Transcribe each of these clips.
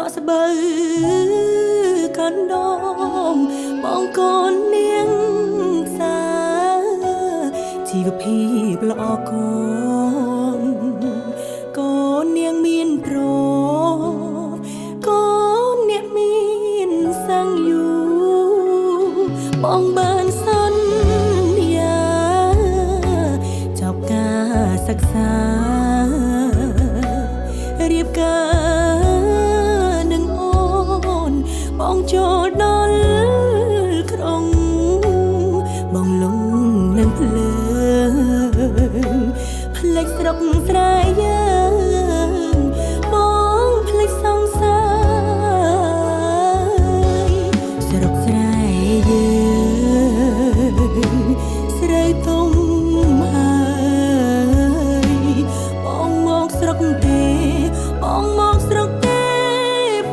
កស្បូវកណ្ដងបងកូននាងផ្សាជីវភាពល្អកូនកូននាងមានប្រកូនអ្នកមានសង្យូបងបានសន្យាចប់ការសិក្សារៀបការនឹងអូនបងចូលដល់ក្រុងបងលងនឹងភ្លើងផ្លេចស្រុកស្រែយើងបងផ្លេចសង្សារស្រុកស្រែយើងស្រីទុំហើយបងមកស្រុកទេបងមកស្រុកទេ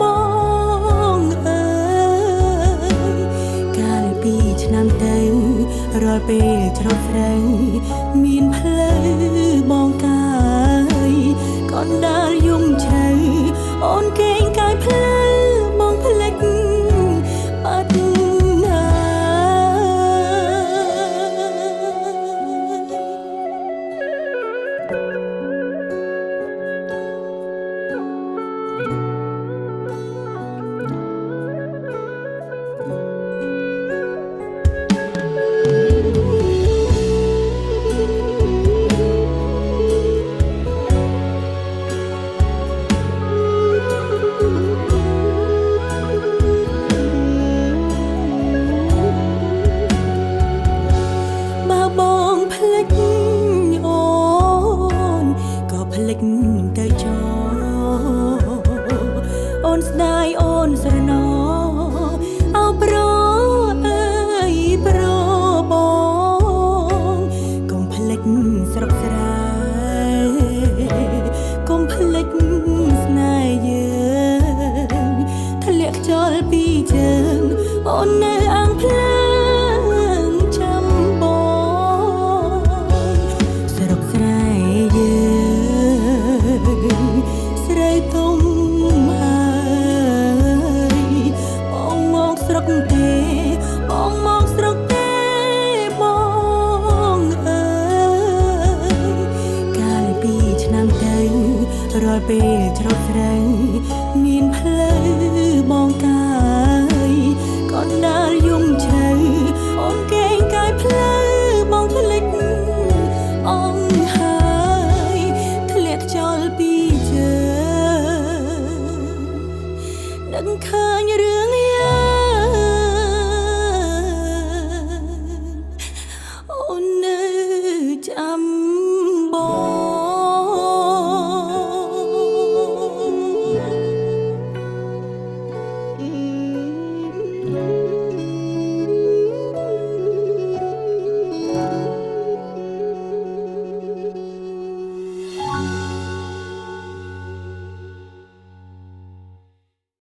បងអើយកាលពីឆ្នាំទៅរាល់ពេលច្រូតស្រូវមានផ្លូវបងកាយកូនដើរយំជ្រៅអូនកេងកាយផ្លូវបងផ្លេចបាត់ណាទៅចោអូនស្ដាយអូនស្រណោអោប្រអើយប្របងកុំភ្លេចស្រុកស្រែកុំភ្លេចស្នេហ៍យើងធ្លាក់ខ្យល់ពីជើងអូននៅអាំងភ្លើងចាំបងស្រុកស្រែយើងស្រីទុំហើយបងមកស្រុកទេបងមកស្រុកទេបងអើយកាលពីឆ្នាំទៅរាល់ពេលច្រូតស្រូវមានផ្លូវបងកាយកូនដើរយំជ្រៅអូនកេងកាយផ្លូវបងផ្លេចអងហើយធ្លាក់ខ្យល់ពីជើងដឹងឃើញរឿង